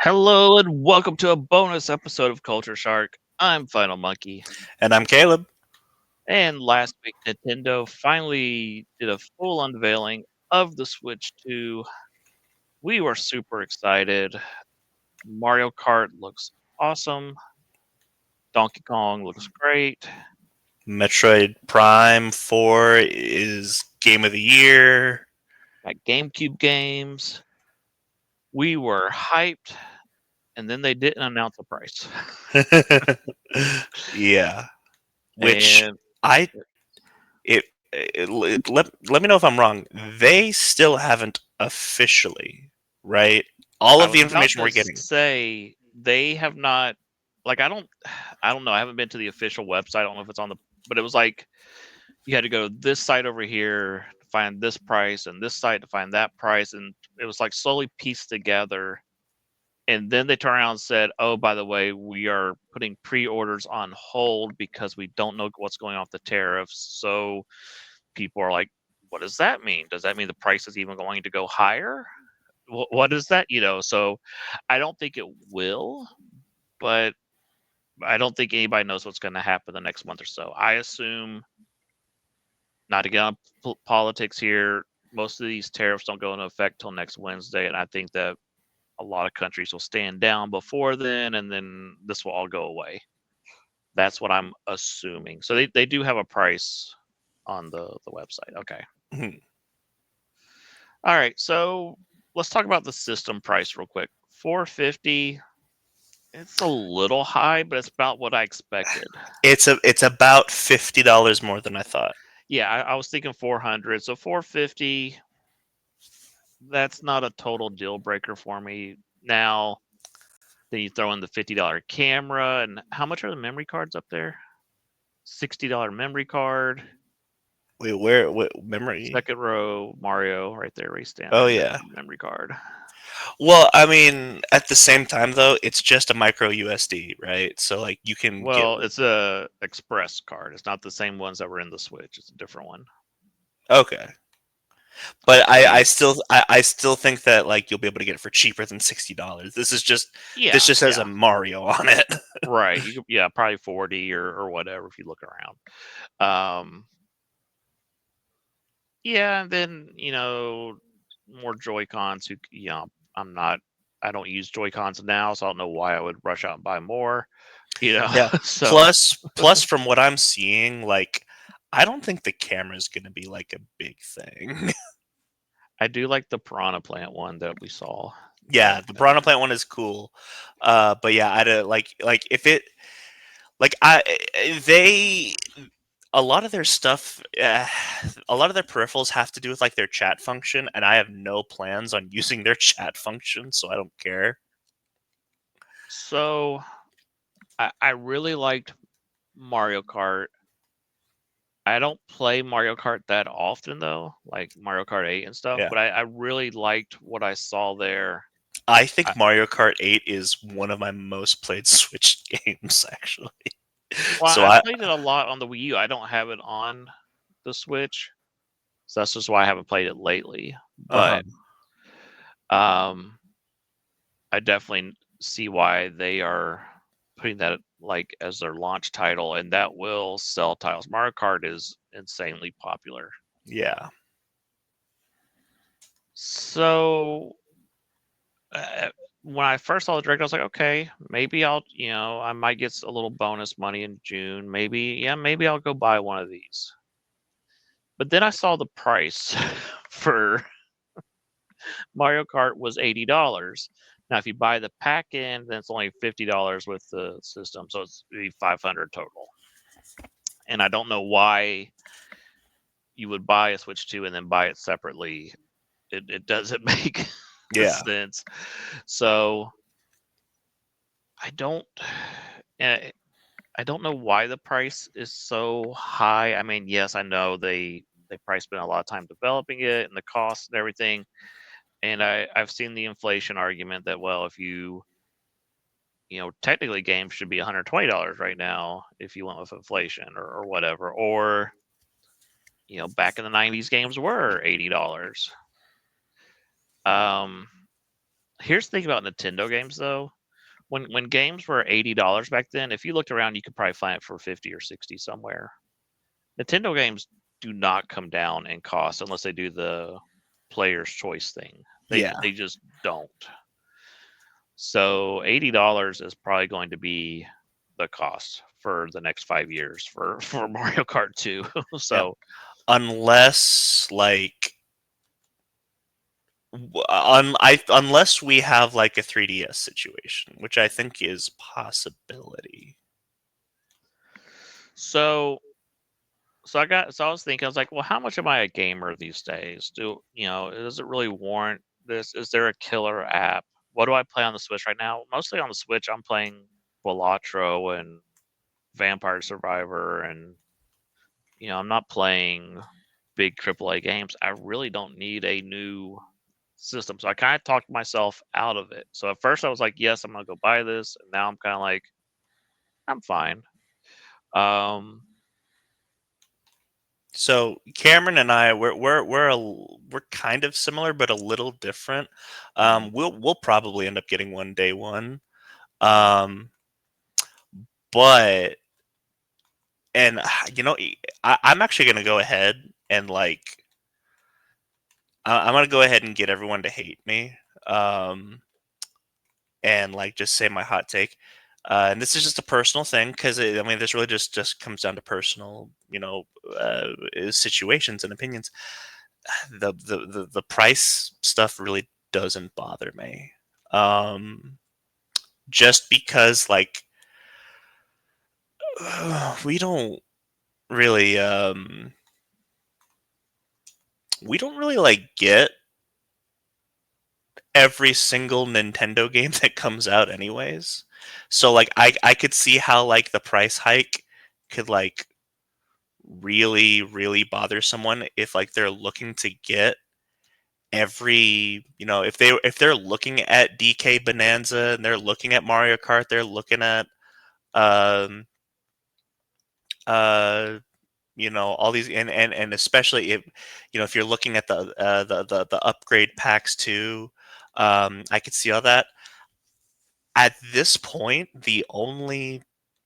Hello and welcome to a bonus episode of Culture Shark. I'm Final Monkey. And I'm Caleb. And last week, Nintendo finally did a full unveiling of the Switch 2. We were super excited. Mario Kart looks awesome. Donkey Kong looks great. Metroid Prime 4 is game of the year. Got GameCube games. We were hyped, and then they didn't announce a price. Yeah. Which And I let me know if I'm wrong. They still haven't officially, right? All I of the was about information to we're getting. say they have not like I don't know. I haven't been to the official website. I don't know if it's on the but it was like you had to go to this site over here to find this price and this site to find that price and it was like slowly pieced together. And then they turned around and said, "Oh, by the way, we are putting pre-orders on hold because we don't know what's going on with the tariffs." So people are like, "What does that mean? Does that mean the price is even going to go higher? What is that?" So I don't think it will, but I don't think anybody knows what's going to happen the next month or so. I assume, not to get on politics here, most of these tariffs don't go into effect till next Wednesday, and I think that a lot of countries will stand down before then, and then this will all go away. That's what I'm assuming. So they do have a price on the website. Okay. All right. So let's talk about the system price real quick. 450. It's a little high, but it's about what I expected. It's about $50 more than I thought. Yeah, I was thinking 400. So 450, that's not a total deal breaker for me. Now, then you throw in the $50 camera, and how much are the memory cards up there? $60 memory card. Wait, where? What memory? Second row, Mario, right there, race stand Oh there, yeah. memory card. Well, I mean, at the same time though, it's just a micro USD, right? So like you can get Well, it's a express card. It's not the same ones that were in the Switch. It's a different one. okay. But I I mean, still I still think that like you'll be able to get it for cheaper than $60. This yeah, just has a yeah, Mario on it. right. Yeah, probably 40 or whatever if you look around. Yeah, and then more Joy Cons. I'm not. I don't use Joy Cons now, so I don't know why I would rush out and buy more. Yeah. So Plus from what I'm seeing, like I don't think the camera's gonna be like a big thing. I do like the Piranha Plant one that we saw. That Yeah, the Piranha Plant one is cool. But yeah, I like if it like I they a lot of their stuff, a lot of their peripherals have to do with like their chat function, and I have no plans on using their chat function, so I don't care. so I really liked Mario Kart. I don't play Mario Kart that often though, like Mario Kart 8 and stuff. Yeah, But I really liked what I saw there. I I, think Mario Kart 8 is one of my most played Switch games, actually. well, So I I, played it a lot on the Wii U. I don't have it on the Switch, so that's just why I haven't played it lately. uh But um, I definitely see why they are putting that like as their launch title, and that will sell titles. Mario Kart is insanely popular. yeah, So when I first saw the direct, I was like, okay, maybe I might get a little bonus money in June. Maybe I'll go buy one of these. But then I saw the price for Mario Kart was $80. Now, if you buy the pack in, then it's only $50 with the system, so it's $500 total. And I don't know why you would buy a Switch 2 and then buy it separately. It doesn't make yeah, sense. So I don't. eh, I don't know why the price is so high. I mean, yes, I know they probably spent a lot of time developing it and the cost and everything. And I've seen the inflation argument that well, if technically games should be $120 right now if you went with inflation or whatever. Or back in the '90s, games were $80. Um, Here's the thing about Nintendo games, though. When games were $80 back then, if you looked around, you could probably find it for 50 or 60 somewhere. Nintendo games do not come down in cost unless they do the player's choice thing. Yeah. They just don't. So $80 is probably going to be the cost for the next 5 years for Mario Kart 2. So Unless like unless we have like a 3DS situation, which I think is possibility. so I was thinking, I was like, well, how much am I a gamer these days? Does it really warrant this? Is there a killer app? What do I play on the Switch right now? Mostly on the Switch, I'm playing Balatro and Vampire Survivor, and I'm not playing big AAA games. I really don't need a new system. So I kind of talked myself out of it. So at first I was like, yes, I'm gonna go buy this, and now I'm kind of like, I'm fine. So Cameron and I, we're kind of similar, but a little different. We'll probably end up getting one day one, but you know, I'm actually gonna go ahead and like I'm gonna go ahead and get everyone to hate me, and like just say my hot take. And this is just a personal thing because I mean, this really just comes down to personal, situations and opinions. The price stuff really doesn't bother me, just because like we don't really like get every single Nintendo game that comes out anyways. So like I could see how like the price hike could like really bother someone if like they're looking to get every, if they're looking at DK Bonanza and they're looking at Mario Kart, they're looking at um uh all these, and especially if if you're looking at the upgrade packs too. I could see all that. At this point, the only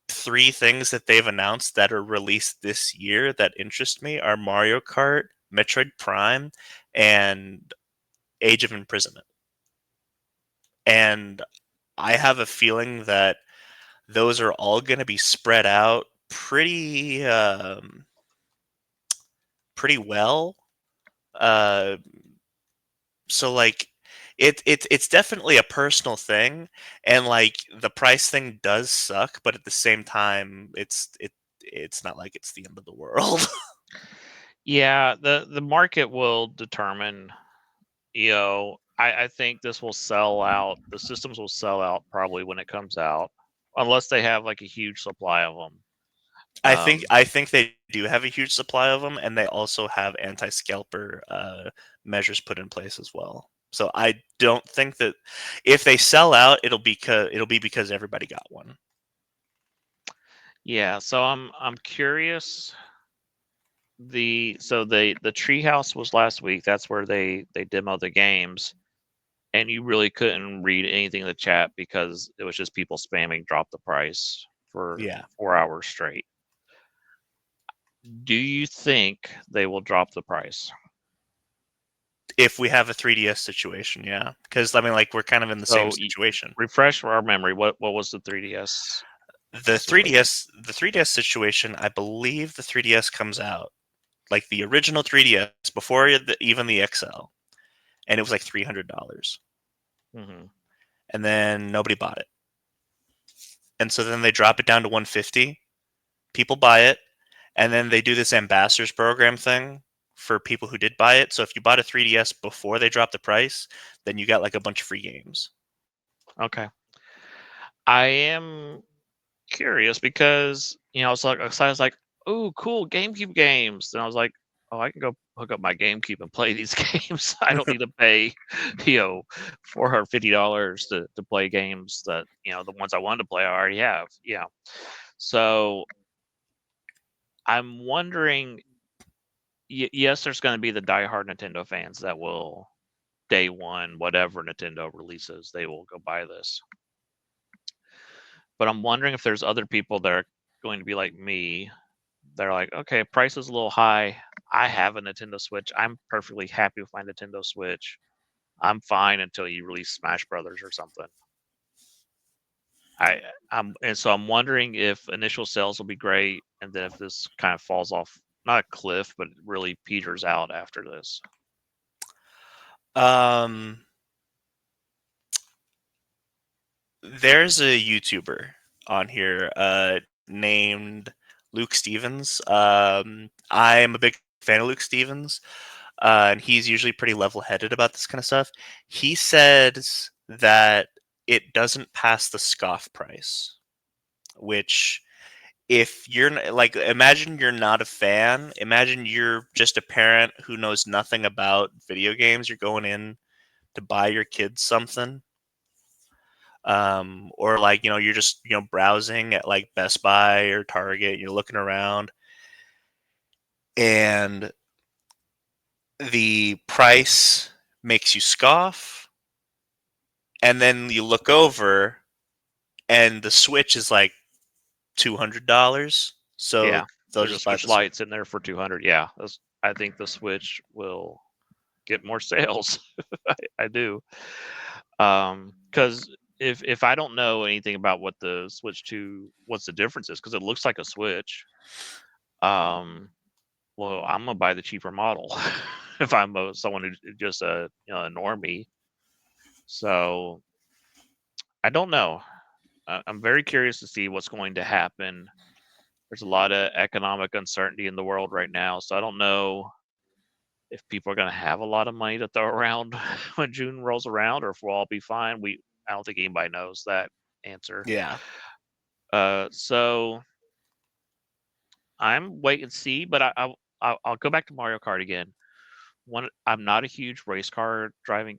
three things that they've announced that are released this year that interest me are Mario Kart, Metroid Prime, and Age of Imprisonment. And I have a feeling that those are all going to be spread out pretty well. Uh, so like it's definitely a personal thing, and like the price thing does suck, but at the same time it's not like it's the end of the world. yeah, the market will determine. I think this will sell out. The systems will sell out probably when it comes out, unless they have like a huge supply of them. I think they do have a huge supply of them, and they also have anti-scalper measures put in place as well. So I don't think that if they sell out, it'll be because everybody got one. Yeah, so I'm curious. The treehouse was last week. That's where they demo the games, and you really couldn't read anything in the chat because it was just people spamming drop the price for Yeah. 4 hours straight. Do you think they will drop the price? If we have a 3DS situation, yeah, because I mean, like we're kind of in the same So situation. refresh our memory. What was the 3DS? The 3DS situation, I believe the 3DS comes out like the original 3DS before even the XL, and it was like $300, Mm-hmm. and then nobody bought it, and so then they drop it down to 150. People buy it, and then they do this ambassadors program thing for people who did buy it. So if you bought a 3DS before they dropped the price, then you got like a bunch of free games. Okay. I am curious because I was like excited. I was like, "Oh, cool GameCube games!" And I was like, "Oh, I can go hook up my GameCube and play these games. I don't need to pay, $450 to play games that the ones I wanted to play I already have." Yeah. So I'm wondering. Yes, there's going to be the diehard Nintendo fans that will day one, whatever Nintendo releases, they will go buy this. But I'm wondering if there's other people that are going to be like me. They're like, okay, price is a little high. I have a Nintendo Switch. I'm perfectly happy with my Nintendo Switch. I'm fine until you release Smash Brothers or something. So I'm wondering if initial sales will be great, and then if this kind of falls off, not a cliff, but it really peters out after this. There's a YouTuber on here named Luke Stevens. I'm a big fan of Luke Stevens, and he's usually pretty level-headed about this kind of stuff. He says that it doesn't pass the scoff price, which if you're like, imagine you're not a fan, imagine you're just a parent who knows nothing about video games, you're going in to buy your kids something, or like, you're just browsing at like Best Buy or Target, you're looking around and the price makes you scoff, and then you look over and the Switch is like $200, so Yeah, they'll there's a just buy Switch Lite's in there for 200. Yeah, I think the Switch will get more sales. I do, because if I don't know anything about what the Switch 2, what's the difference is, because it looks like a Switch. Well, I'm gonna buy the cheaper model if I'm someone who just a a normie. So I don't know. I'm very curious to see what's going to happen. There's a lot of economic uncertainty in the world right now, so I don't know if people are going to have a lot of money to throw around when June rolls around, or if we'll all be fine. I don't think anybody knows that answer. Yeah. So I'm wait and see, but I'll go back to Mario Kart again. I'm not a huge race car driving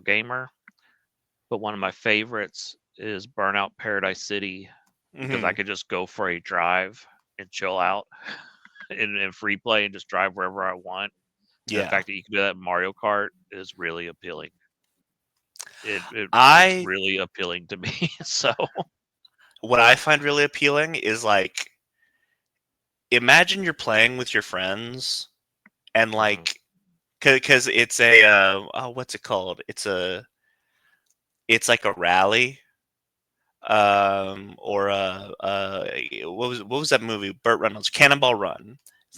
gamer, but one of my favorites is Burnout Paradise City, because I Hmm. could just go for a drive and chill out in free play and just drive wherever I want. And the Yeah. fact that you can do that in Mario Kart is really appealing. It's I really appealing to me. So What I find really appealing is like, imagine you're playing with your friends and mhm, like, because it's a what's it called? It's like a rally, or what was that movie? Burt Reynolds, Cannonball Run.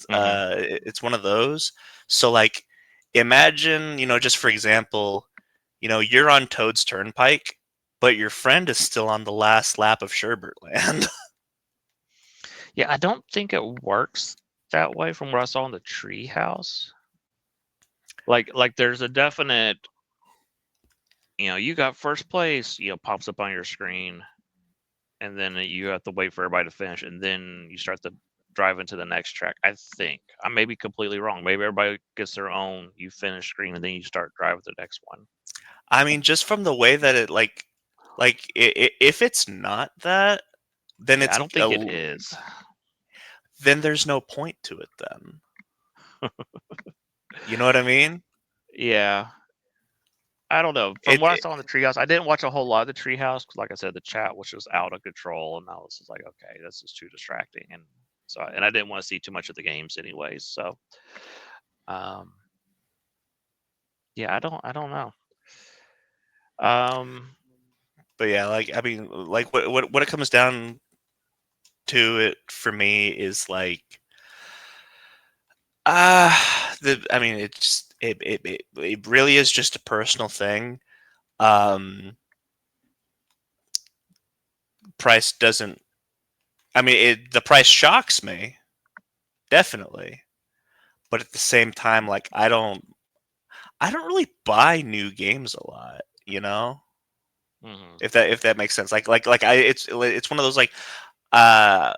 mhm. It's one of those. So like, imagine, just for example, you're on Toad's Turnpike, but your friend is still on the last lap of Sherbert Land. Yeah, I don't think it works that way from what I saw in the treehouse. Like there's a definite, you got first place, pops up on your screen, and then you have to wait for everybody to finish, and then you start to drive into the next track. I think I may be completely wrong. Maybe everybody gets their own. You finish screen, and then you start driving the next one. I mean, just from the way that it like if it's not that, then Yeah, I it's don't think it is. then there's no point to it then. You know what I mean? Yeah, I don't know. From It, what I it saw in the treehouse, I didn't watch a whole lot of the treehouse because, like I said, the chat was just out of control, and I was just like, okay, this is too distracting, and I didn't want to see too much of the games anyways. So, um, yeah, I don't know. Um, but yeah, like, I mean, like, what it comes down to it for me is like, I mean, it really is just a personal thing. Um, Price doesn't. I mean, the price shocks me, definitely, but at the same time, like, I don't really buy new games a lot, you know? mhm. If that makes sense. Like it's one of those, like, uh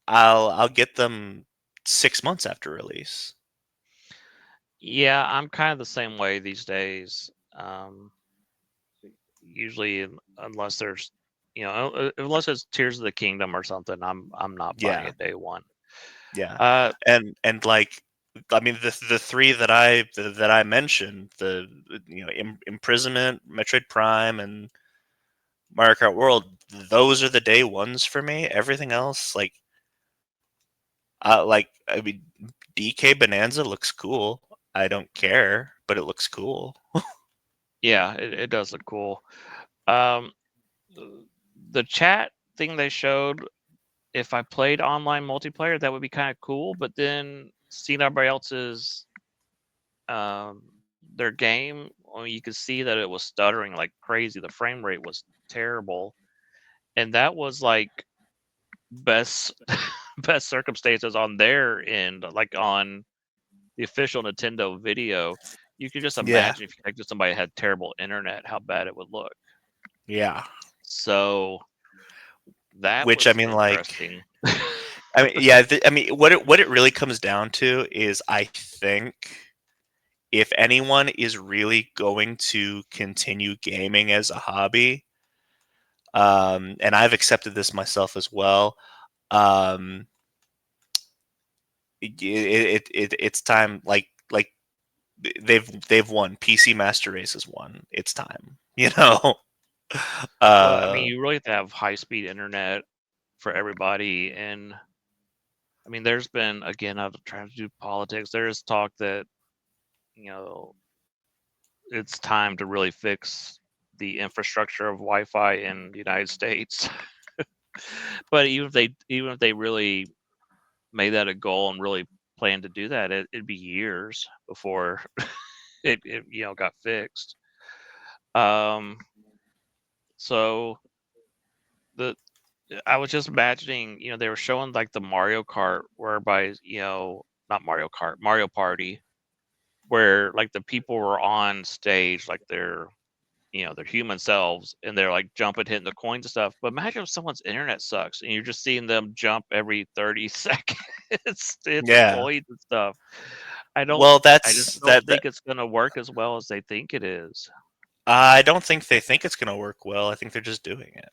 I'll get them 6 months after release. Yeah, I'm kind of the same way these days. Usually, unless there's, unless it's Tears of the Kingdom or something, I'm not buying Yeah. it day one. Yeah. Uh, And like, I mean, the three that I mentioned, the imprisonment, Metroid Prime, and Mario Kart World, those are the day ones for me. Everything else, I mean, DK Bonanza looks cool. I don't care, but it looks cool. Yeah, it does look cool. Um, the chat thing they showed, if I played online multiplayer, that would be kind of cool. But then seeing everybody else's um, their game, I mean, you could see that it was stuttering like crazy. The frame rate was terrible, and that was like best best circumstances on their end, like on the official Nintendo video. You could just Yeah, imagine if you connected somebody had terrible internet, how bad it would look. yeah. So that Which I was mean, interesting. I mean, yeah. I mean, what it really comes down to is, I think, if anyone is really going to continue gaming as a hobby, and I've accepted this myself as well, um, it's time. They've won. PC Master Race has won. It's time. You know. Well, I mean, Uh, you really have to have high speed internet for everybody. And I mean, there's been, again, I'm trying to do politics. There's talk that, you know, it's time to really fix the infrastructure of Wi-Fi in the United States. But even if they really made that a goal and really planned to do that, it'd be years before it got fixed. Um, so the I was just imagining, they were showing like the Mario Kart, whereby, not Mario Kart, Mario Party, where like the people were on stage, like their human selves, and they're like jumping, hitting the coins and stuff. But imagine if someone's internet sucks and you're just seeing them jump every 30 seconds to hit the yeah. coins and stuff. I don't, Well, I just that's don't that. think it's gonna work as well as they think it is. I don't think they think it's going to work well. I think they're just doing it.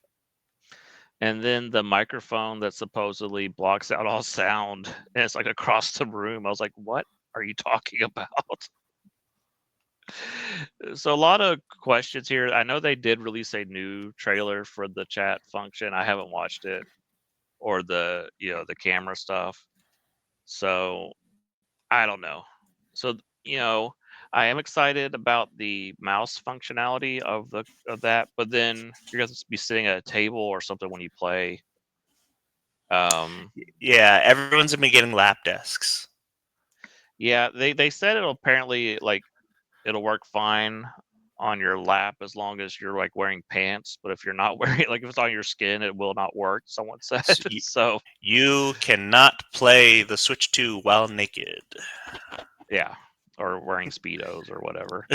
And then the microphone that supposedly blocks out all sound, and it's like across the room. I was like, what are you talking about? So a lot of questions here. I know they did release a new trailer for the chat function. I haven't watched it, or the camera stuff. So I don't know. So I am excited about the mouse functionality of that, but then you're going to be sitting at a table or something when you play. Um, Yeah, everyone's been getting lap desks. yeah, they said it'll apparently like it'll work fine on your lap as long as you're like wearing pants. But if you're not wearing, like if it's on your skin, it will not work. Someone said So so. you cannot play the Switch 2 while naked. Yeah, or wearing speedos or whatever,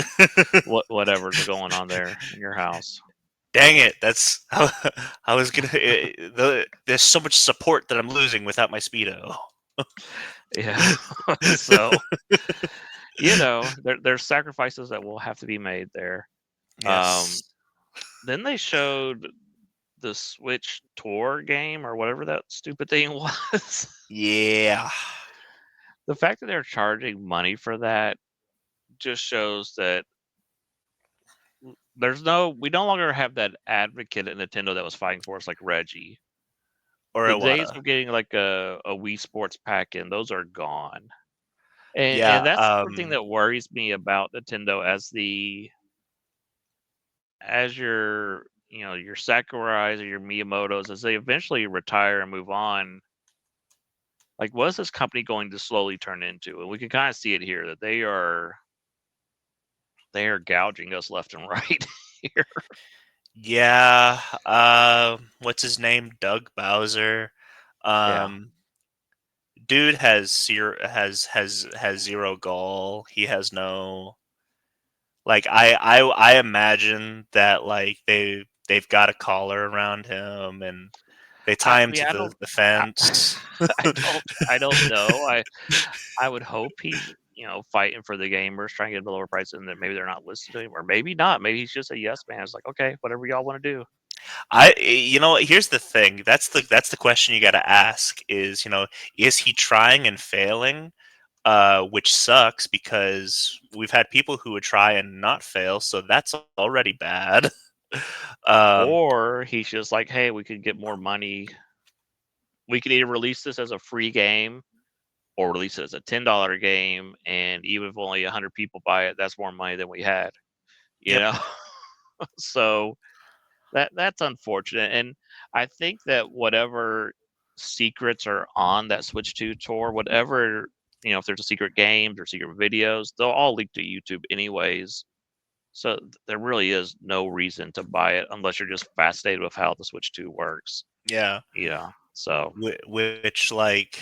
whatever's going on there in your house. Dang it! That's I was gonna. There's so much support that I'm losing without my speedo. Yeah, so there's sacrifices that will have to be made there. Um, Yes. then they showed the Switch Tour game or whatever that stupid thing was. Yeah. The fact that they're charging money for that just shows that we no longer have that advocate at Nintendo that was fighting for us like Reggie. Or The days Iwata. of getting like a Wii Sports pack in, those are gone. And Yeah. that's the thing that worries me about Nintendo as your Sakurais or your Miyamotos, as they eventually retire and move on. Like, what is this company going to slowly turn into? And we can kind of see it here that they are gouging us left and right here. Yeah. What's his name? Doug Bowser. Yeah. Um, dude has zero goal. He has no, I imagine that, like, they've got a collar around him and they I tie him mean, to I the don't, I, fence. I don't know. I would hope he's fighting for the gamers, trying to get a lower price, and that maybe they're not listening to him, or maybe not. Maybe he's just a yes man. It's like, okay, whatever y'all want to do. Here's the thing. That's the question you got to ask is he trying and failing, which sucks because we've had people who would try and not fail, so that's already bad. um, Or he's just like, hey, we could get more money. We could either release this as a free game or release it as a $10 game, and even if only 100 people buy it, that's more money than we had. You yep, know, so that's unfortunate. And I think that whatever secrets are on that Switch 2 tour, whatever, if there's a secret games or secret videos, they'll all leak to YouTube anyways. So there really is no reason to buy it unless you're just fascinated with how the Switch 2 works. yeah. So Which, like,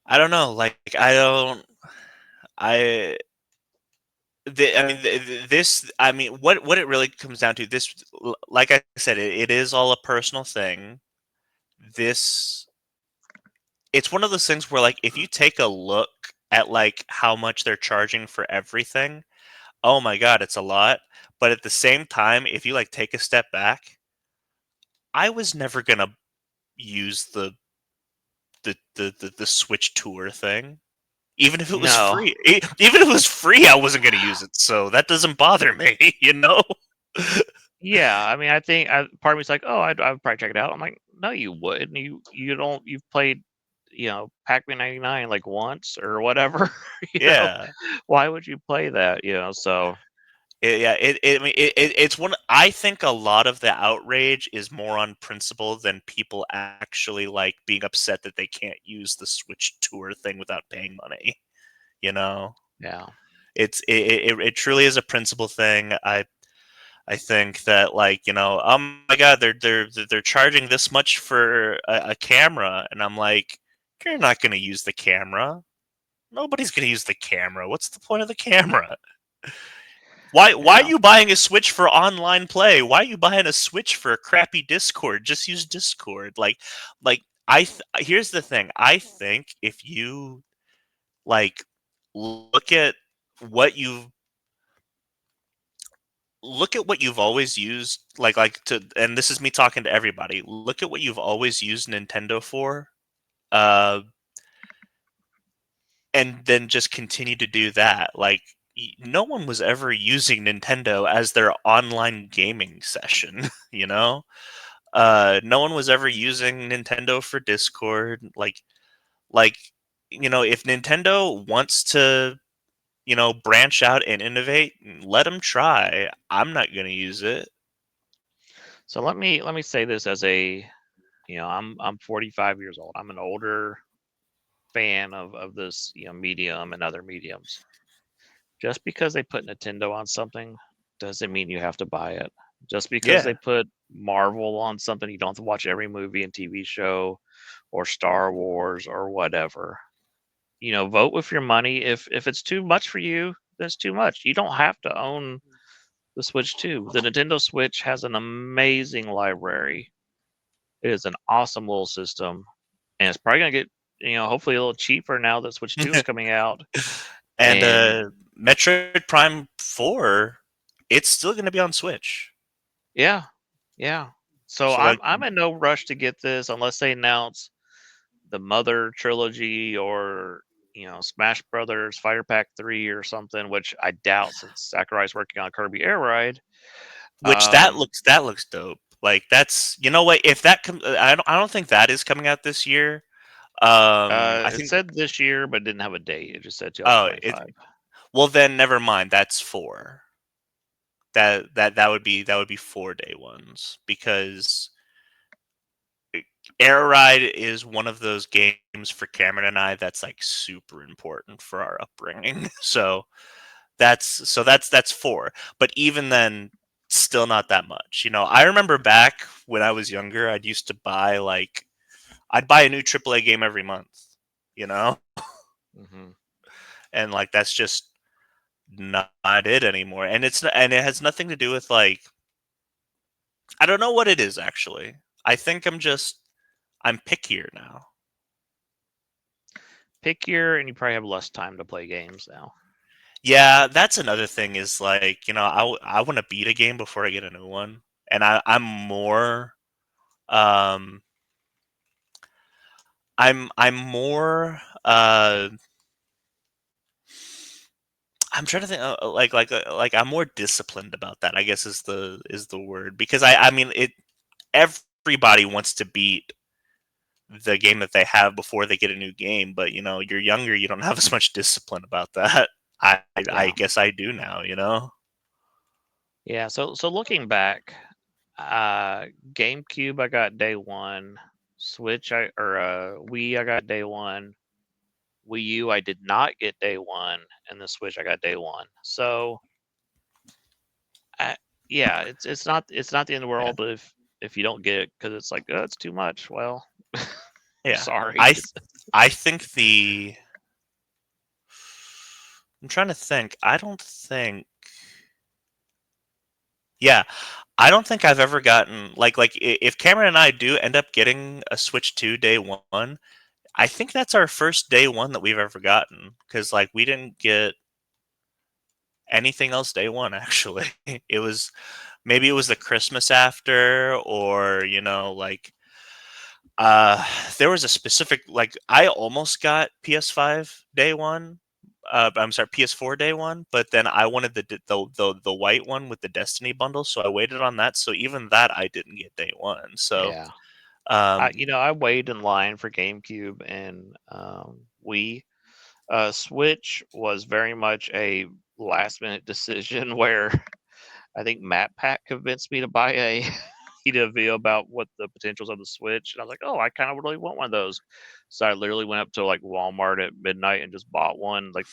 I don't know. Like, I don't. I. I mean, this. I mean, what it really comes down to. This, like I said, it is all a personal thing. This. It's one of those things where, like, if you take a look at like how much they're charging for everything, oh my god, it's a lot. But at the same time, if you like take a step back, I was never gonna use the Switch Tour thing. Even if it was no, free, even if it was free, I wasn't going to use it, so that doesn't bother me, you know. yeah. I mean, I think part of me's like, oh, I'd probably check it out. I'm like, no, you wouldn't. You don't. You've played, Pac-Man '99 like once or whatever. you know, Yeah, why would you play that? So yeah. I mean, it's one. I think a lot of the outrage is more on principle than people actually like being upset that they can't use the Switch Tour thing without paying money. You know, yeah. it truly is a principle thing. I think that, like, oh my god, they're charging this much for a camera, and I'm like, you're not going to use the camera. Nobody's going to use the camera. What's the point of the camera? Why are Yeah. you buying a Switch for online play? Why are you buying a Switch for a crappy Discord? Just use Discord. Here's the thing. I think if you like look at what you've look at what you've always used, and this is me talking to everybody, look at what you've always used Nintendo for, uh and then just continue to do that. Like, no one was ever using Nintendo as their online gaming session. No one was ever using Nintendo for Discord. Like if Nintendo wants to branch out and innovate, let them try. I'm not going to use it. So let me say this as I'm 45 years old. I'm an older fan of this, medium and other mediums. Just because they put Nintendo on something doesn't mean you have to buy it. Just because Yeah. they put Marvel on something, you don't have to watch every movie and TV show or Star Wars or whatever. Vote with your money. If it's too much for you, then it's too much. You don't have to own the Switch 2. The Nintendo Switch has an amazing library. It is an awesome little system, and it's probably gonna get, hopefully a little cheaper now that Switch 2 is coming out. And And Metroid Prime 4, it's still going to be on Switch. yeah, yeah. So So, I'm like, I'm in no rush to get this unless they announce the Mother trilogy or Smash Brothers Fighter Pack 3 or something, which I doubt since Sakurai's working on Kirby Air Ride. which that looks dope. Like, that's, you know what, if that comes, I don't think that is coming out this year. I It think, said this year, but it didn't have a date. It just said oh, it 2025. well, then never mind. That's 4. That would be 4 day ones, because Air Ride is one of those games for Cameron and I that's like super important for our upbringing. So that's 4. But even then, still not that much. I remember back when I was younger, I'd buy a new AAA game every month, you know? Hmm. And like that's just not it anymore. And it has nothing to do with, like, I don't know what it is actually. I think I'm pickier now. Pickier, and you probably have less time to play games now. Yeah, that's another thing, is like, I want to beat a game before I get a new one. And um I'm more I'm trying to think. Like I'm more disciplined about that, I guess is the word, because I mean it. Everybody wants to beat the game that they have before they get a new game, but you're younger, you don't have as much discipline about that. I Yeah. guess I do now. Yeah. So looking back, GameCube I got day one. Switch Wii I got day one. Wii U I did not get day one, and the Switch I got day one. So I, yeah, it's not the end of the Yeah. world if you don't get it because it's like, oh, it's too much. Well, Yeah. sorry. I th- I think I'm trying to think. I don't think. Yeah, I don't think I've ever gotten if Cameron and I do end up getting a Switch 2 day one, I think that's our first day one that we've ever gotten, because we didn't get anything else day one actually. It was maybe it was the Christmas after, or uh there was a specific, I almost got PS5 day one. I'm sorry, PS4 day one, but then I wanted the white one with the Destiny bundle, so I waited on that. So even that I didn't get day one. So Yeah. um I waited in line for GameCube and Wii. Switch was very much a last minute decision where I think Matt Pack convinced me to buy a. He did a video about what the potentials of the Switch, and I was like, oh, I kind of really want one of those. So I literally went up to like Walmart at midnight and just bought one, like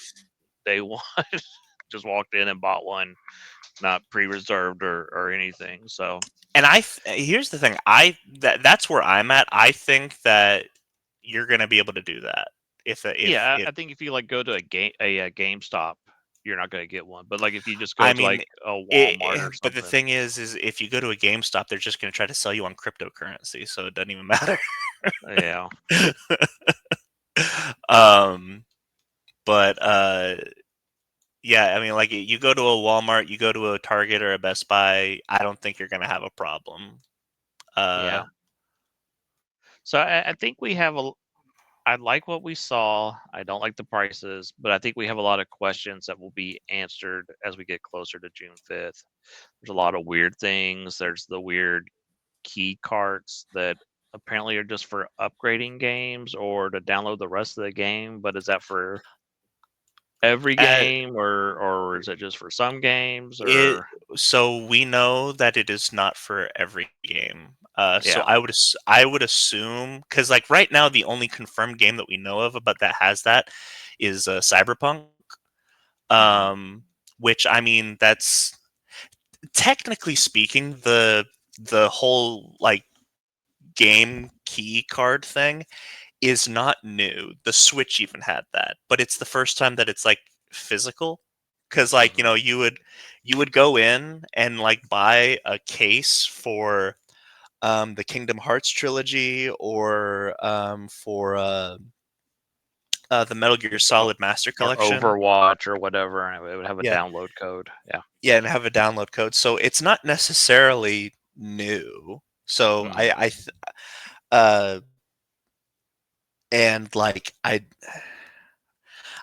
day one. Just walked in and bought one, not pre-reserved or anything. So and here's the thing, that's where I'm at. I think that you're going to be able to do that yeah, if I think if you like go to a GameStop, you're not going to get one. But like if you just go I to mean, like a Walmart or but the something, thing is if you go to a GameStop, they're just going to try to sell you on cryptocurrency, so it doesn't even matter. yeah, um, but yeah, I mean, you go to a Walmart, you go to a Target or a Best Buy, I don't think you're going to have a problem. Uh, yeah. So I think we have a. I like what we saw. I don't like the prices, but I think we have a lot of questions that will be answered as we get closer to June 5th. There's a lot of weird things. There's the weird key carts that apparently are just for upgrading games or to download the rest of the game. But is that for every uh, game or is it just for some games it or so we know that it is not for every game. So yeah. I would assume, because right now the only confirmed game that we know of about that has that is Cyberpunk. Mhm. Um, which, I mean, that's technically speaking, the whole game key card thing is not new. The Switch even had that, but it's the first time that it's physical. Because Mhm. you would go in and buy a case for the Kingdom Hearts trilogy, or for the Metal Gear Or Solid Master or Collection. Overwatch or whatever, and it would have a Yeah, download code. Yeah. yeah, and have a download code. So it's not necessarily new. So Mhm. uh, and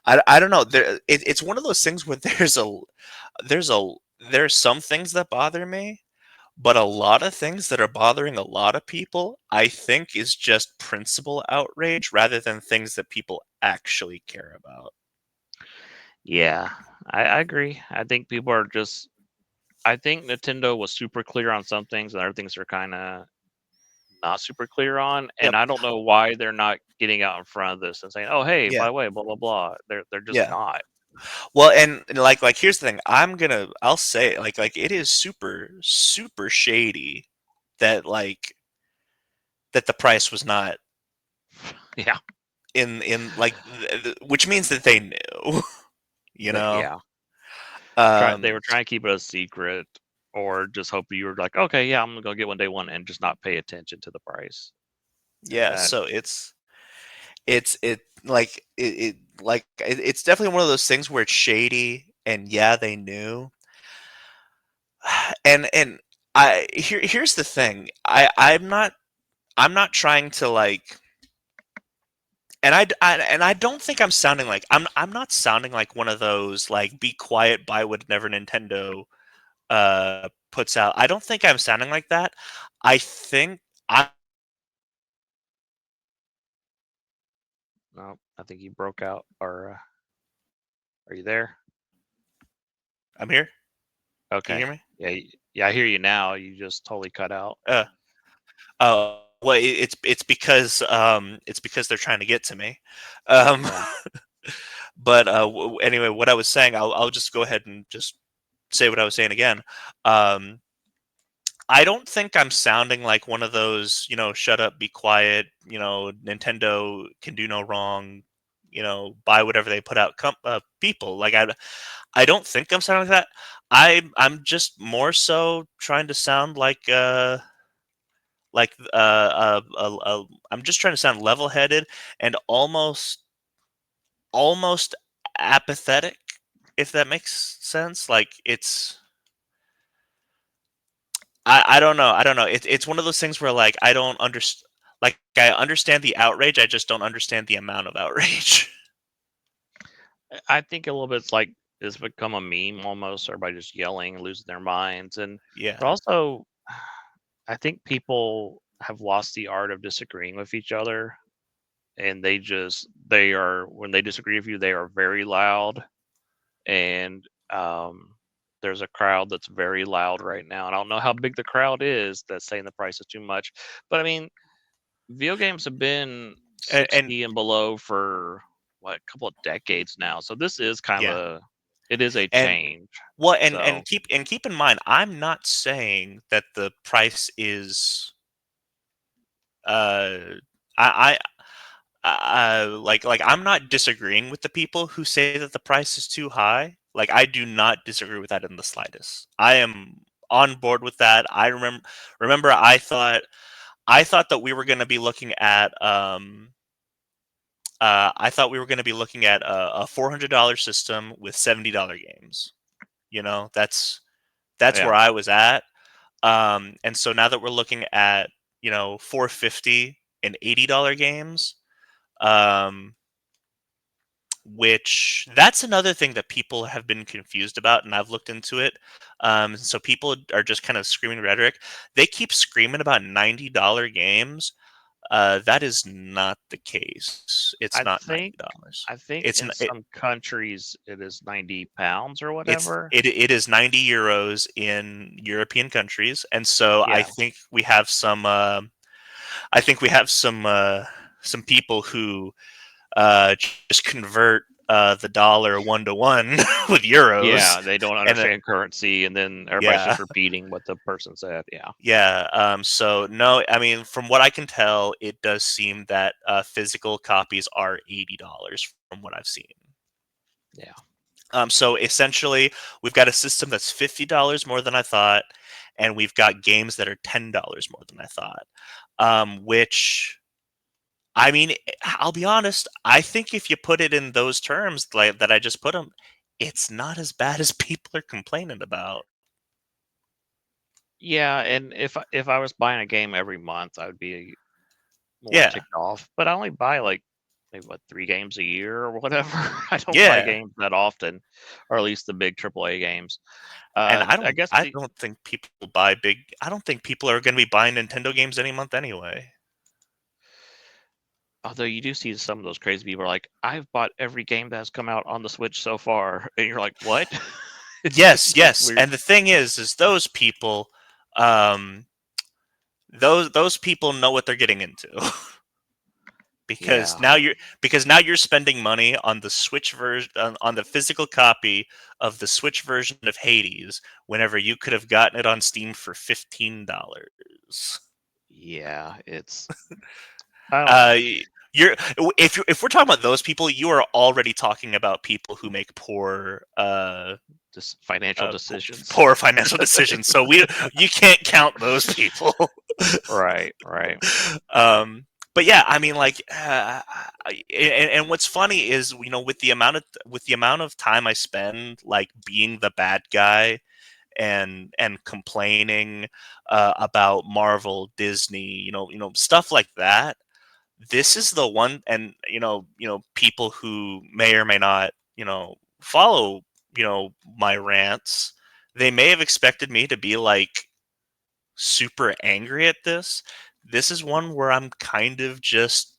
I don't know. It's one of those things where there's a there's some things that bother me, but a lot of things that are bothering a lot of people, I think, is just principal outrage rather than things that people actually care about. Yeah, I agree. I think people are just. I think Nintendo was super clear on some things, and other things are kind of not super clear on. And Yep. I don't know why they're not getting out in front of this and saying, "Oh, hey, Yeah. by the way, blah blah blah." They're just Yeah. not. Well, and here's the thing. I'll say it, it is super super shady that that the price was not Yeah, which means that they knew, you know. yeah. They were Um trying to keep it a secret, or just hope you were like, "Okay, yeah, I'm gonna go get one day one," and just not pay attention to the price. And yeah, that, so it's definitely one of those things where it's shady, and yeah, they knew. And here's the thing. I'm not trying to And I don't think I'm sounding like I'm not sounding like one of those like be quiet, buy whatever Nintendo puts out. I don't think I'm sounding like that. I think I No, I think you broke out. Or are you there? I'm here. Can you Okay. hear me? Yeah, yeah, I hear you now. You just totally cut out. Uh, oh, well, it's because they're trying to get to me. Um, Yeah. but anyway, what I was saying, I'll just go ahead and just say what I was saying again. Um, I don't think I'm sounding like one of those, shut up, be quiet, Nintendo can do no wrong, buy whatever they put out people. Like I don't think I'm sounding like that. I'm just more so trying to sound I'm just trying to sound level-headed and almost apathetic, if that makes sense. Like I don't know. I don't know. It's one of those things where like I don't understand. Like I understand the outrage, I just don't understand the amount of outrage. I think a little bit it's like it's become a meme almost. Everybody just yelling, losing their minds, but Yeah, also I think people have lost the art of disagreeing with each other, and they are when they disagree with you, they are very loud, and there's a crowd that's very loud right now, and I don't know how big the crowd is that's saying the price is too much, but I mean, video games have been and 60 and below for what, a couple of decades now. So this is kind of yeah, it is a and change. well, and So keep in mind, I'm not saying that the price is uh I like I'm not disagreeing with the people who say that the price is too high. Like I do not disagree with that in the slightest. I am on board with that. I remember I thought that we were going to be looking at I thought we were going to be looking at a $400 system with $70 games. That's yeah, where I was at. And so now that we're looking at 450 and $80 games, um, which that's another thing that people have been confused about, and I've looked into it. So people are just kind of screaming rhetoric. They keep screaming about $90 games. That is not the case. It's I not think $90. I think It's in some countries it is 90 pounds or it's whatever. it is 90 euros in European countries, and so I Yeah, think we have some. I think we have some people who just convert the dollar 1 to 1 with euros, yeah, they don't and understand currency, and then everybody's yeah, just repeating what the person said. Yeah, yeah. So no, I mean, from what I can tell, it does seem that physical copies are $80 from what I've seen. yeah, So essentially, we've got a system that's $50 more than I thought, and we've got games that are $10 more than I thought. Which, I mean, I'll be honest. I think if you put it in those terms like that I just put them, it's not as bad as people are complaining about. yeah. And if I was buying a game every month, I would be more Yeah, ticked off. But I only buy like maybe what 3 games a year or whatever. I don't buy yeah. games that often, or at least the big AAA games. And I I don't, guess I don't think people buy big. I don't think people are going to be buying Nintendo games any month anyway. although you do see some of those crazy people are like, I've bought every game that has come out on the Switch so far, and you're like, what? Yes, That's yes. weird. And the thing is those people, um, those people know what they're getting into. because Yeah, now you're because now you're spending money on the Switch version on the physical copy of the Switch version of Hades whenever you could have gotten it on Steam for $15. yeah. I don't Uh, know. you're if we're talking about those people, you are already talking about people who make Just financial decisions. poor financial decisions. So you can't count those people. Right, right. um, but yeah, I mean, like, and what's funny is with the amount of time I spend like being the bad guy and complaining about Marvel, Disney, stuff like that. this is the one, and people who may or may not follow my rants, they may have expected me to be like super angry at this. This is one where I'm kind of just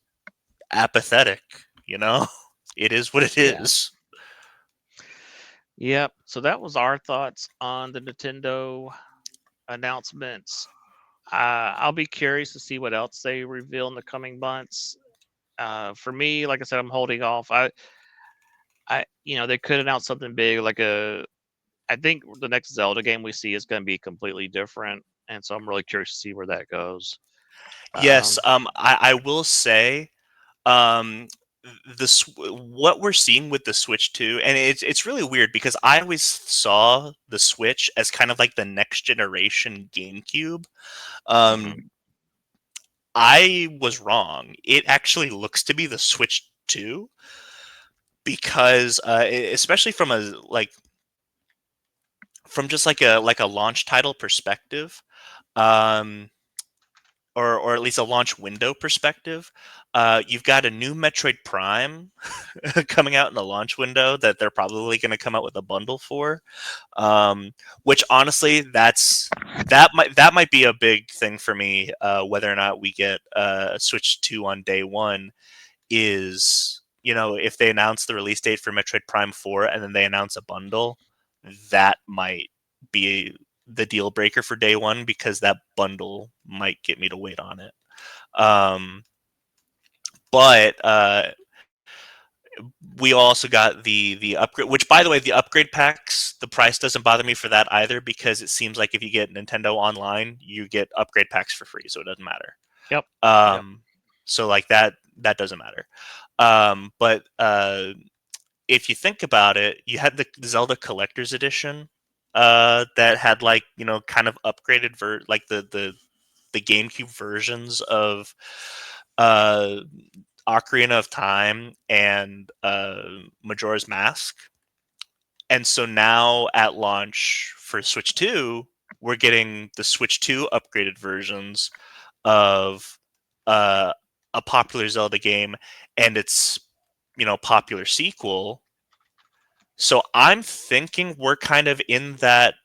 apathetic, you know? It is what it Yeah. is. Yep. So that was our thoughts on the Nintendo announcements. I'll be curious to see what else they reveal in the coming months. For me, like I said, I'm holding off. They could announce something big, like I think the next Zelda game we see is going to be completely different, and so I'm really curious to see where that goes. Yes, Um, I will say, um, what we're seeing with the Switch 2, and it's really weird because I always saw the Switch as kind of like the next generation GameCube. mhm. Um, I was wrong. It actually looks to be the Switch 2 because, especially from just like a launch title perspective, um, or at least a launch window perspective, you've got a new Metroid Prime coming out in the launch window that they're probably going to come out with a bundle for. Which honestly, that might be a big thing for me. Whether or not we get Switch 2 on day one is, if they announce the release date for Metroid Prime 4 and then they announce a bundle, that might be the deal breaker for day one because that bundle might get me to wait on it. Um, but we also got the upgrade, which, by the way, the upgrade packs, the price doesn't bother me for that either because it seems like if you get Nintendo Online, you get upgrade packs for free, so it doesn't matter. Yep. Yep. So like that doesn't matter. But if you think about it, you had the Zelda Collector's Edition that had like kind of upgraded like the GameCube versions of uh, Ocarina of Time and Majora's Mask. And so now at launch for Switch 2, we're getting the Switch 2 upgraded versions of uh, a popular Zelda game and its popular sequel. So I'm thinking we're kind of in that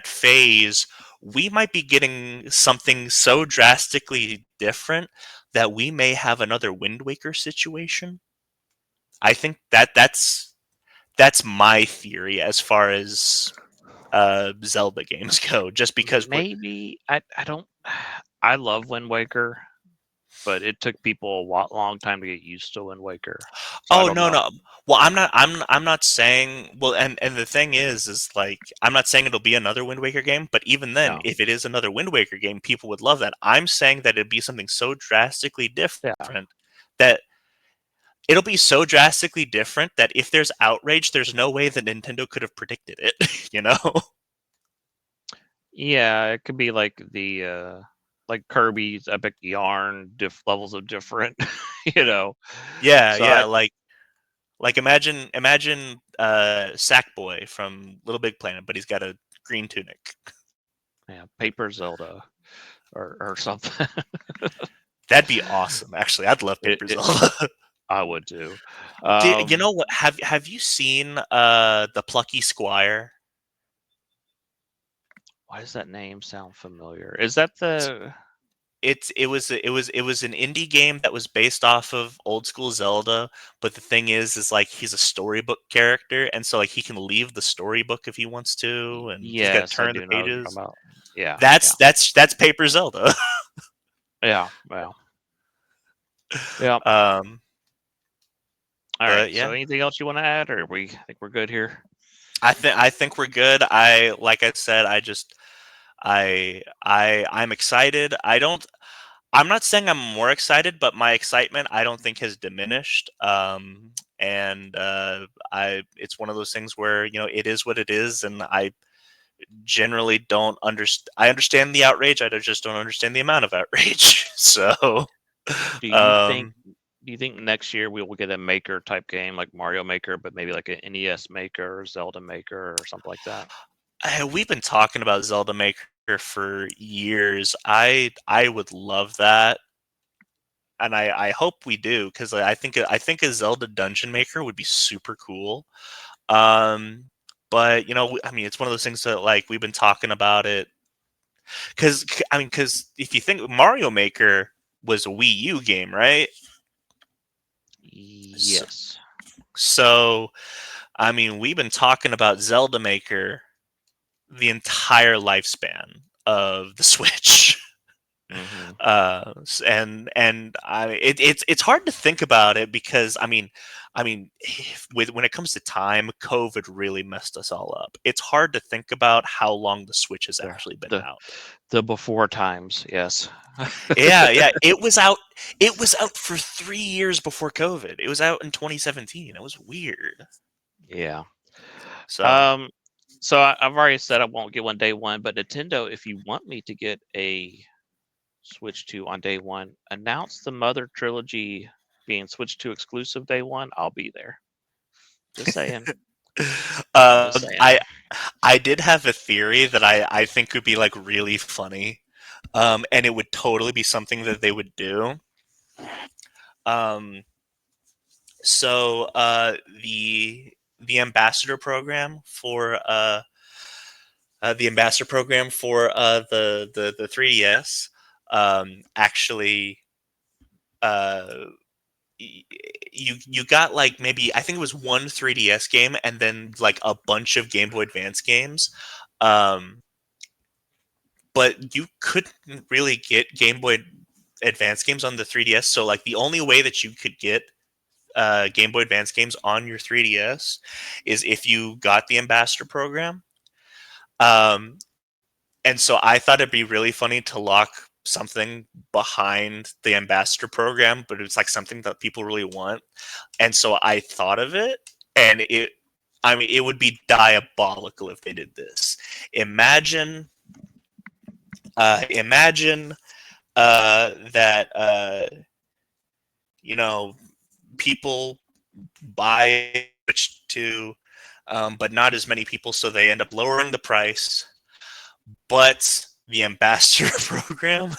phase. We might be getting something so drastically different that we may have another Wind Waker situation. I think that's my theory as far as Zelda games go. Just because we're Maybe I don't. I love Wind Waker, but it took people long time to get used to Wind Waker. So I oh don't no, know. no. Well, I'm not saying, well, and the thing is like I'm not saying it'll be another Wind Waker game, but even then, No. if it is another Wind Waker game, people would love that. I'm saying that it'd be something so drastically Yeah. different that it'll be so drastically different that if there's outrage, there's no way that Nintendo could have predicted it, you know? Yeah. It could be like the like Kirby's Epic Yarn levels of different. you know. Yeah, So yeah, like imagine Sackboy from Little Big Planet, but he's got a green tunic. yeah, Paper Zelda or something. That'd be awesome. Actually, I'd love it, Paper it Zelda. I would too. You know what? Have you seen the Plucky Squire? Why does that name sound familiar? Is that the? It was an indie game that was based off of old school Zelda, but the thing is like he's a storybook character, and so like he can leave the storybook if he wants to, and he's got to Yes, I turn the do know what you're talking pages. about. Yeah, That's yeah, that's Paper Zelda. yeah, yeah, yeah. um, All right. but So, yeah, anything else you want to add, or we think we're good here? I think we're good. Like I said, I'm excited. I'm not saying I'm more excited, but my excitement I don't think has diminished. And it's one of those things where it is what it is, and I generally don't understand. I understand the outrage. I just don't understand the amount of outrage. So, Do you think? um, Do you think next year we will get a Maker type game like Mario Maker, but maybe like an NES Maker, or Zelda Maker, or something like that? we've been talking about Zelda Maker for years. I would love that. I hope we do, because I think a Zelda Dungeon Maker would be super cool. But I mean, it's one of those things that like we've been talking about it, because if you think Mario Maker was a Wii U game, right? Yes. So I mean, we've been talking about Zelda Maker the entire lifespan of the Switch. Hmm. It's hard to think about it, because I mean, when it comes to time, COVID really messed us all up. It's hard to think about how long the Switch has The actually been the out. the before times. Yes. Yeah, it was out. It was out for 3 years before COVID. It was out in 2017. It was weird. Yeah. So Um. So I've already said I won't get one day one, but Nintendo, if you want me to get a Switch 2 on day one, announce the Mother trilogy being Switch 2 exclusive day one. I'll be there. Just saying. Just saying. I did have a theory that I think would be like really funny, and it would totally be something that they would do. Um, so the ambassador program for the 3DS, actually, uh, you got like, maybe I think it was one 3DS game and then like a bunch of Game Boy Advance games. Um, but you couldn't really get Game Boy Advance games on the 3DS. So like the only way that you could get Game Boy Advance games on your 3DS is if you got the Ambassador program. Um, and so I thought it'd be really funny to lock something behind the Ambassador program, but it's like something that people really want. And so I thought of it, and I mean, it would be diabolical if they did this. Imagine, imagine that you know people buy Switch 2, but not as many people, so they end up lowering the price. But the Ambassador program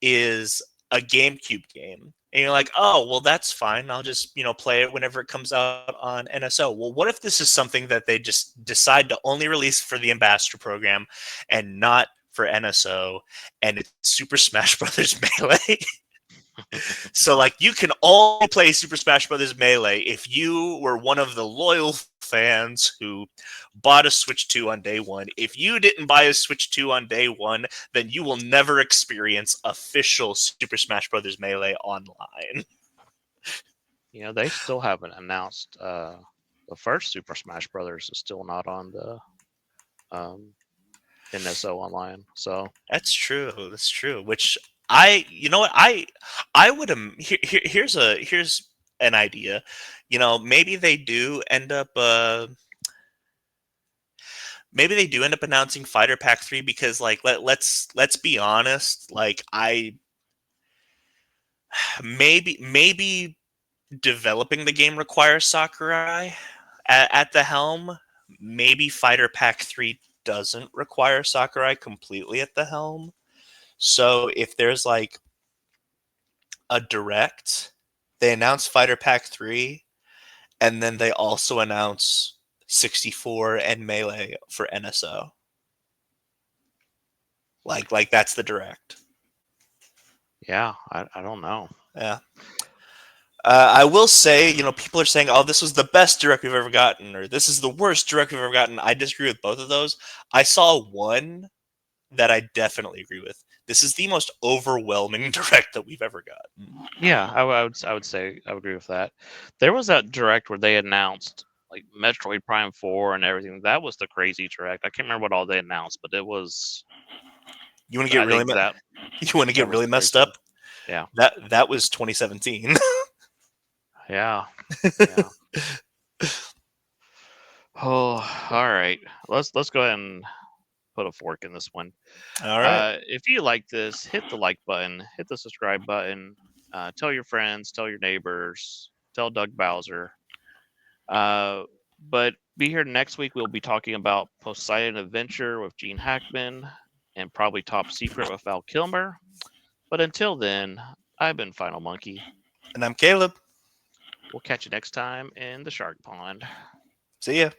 is a GameCube game. And you're like, oh, well, that's fine. I'll just, play it whenever it comes out on NSO. Well, what if this is something that they just decide to only release for the Ambassador program and not for NSO, and it's Super Smash Brothers Melee? So, like, you can only play Super Smash Brothers Melee if you were one of the loyal fans who bought a Switch 2 on day one. If you didn't buy a Switch 2 on day one, then you will never experience official Super Smash Brothers Melee online. They still haven't announced the first Super Smash Brothers is still not on the NSO online. So That's true. That's true. Which you know what, I would here's an idea. Maybe they do end up announcing Fighter Pack 3, because like let's be honest, like maybe developing the game requires Sakurai at the helm. Maybe Fighter Pack 3 doesn't require Sakurai completely at the helm. So if there's like a direct, they announce Fighter Pack 3, and then they also announce 64 and Melee for NSO. Like that's the direct. yeah, I don't know. Yeah. I will say, people are saying, "Oh, this was the best direct we've ever gotten," or "This is the worst direct we've ever gotten." I disagree with both of those. I saw one that I definitely agree with. This is the most overwhelming direct that we've ever gotten. Yeah, I would say I would agree with that. There was that direct where they announced like Metroid Prime 4 and everything. That was the crazy direct. I can't remember what all they announced, but it was. You want to get I really think that you want to get was really the messed crazy up? one. Yeah. That was 2017. Yeah. Yeah. Oh, all right. Let's go ahead and put a fork in this one. All right. If you like this, hit the like button, hit the subscribe button, tell your friends, tell your neighbors, tell Doug Bowser. But be here next week. We'll be talking about Poseidon Adventure with Gene Hackman and probably Top Secret with Val Kilmer. But until then, I've been Final Monkey. And I'm Caleb. We'll catch you next time in the Shark Pond. See ya.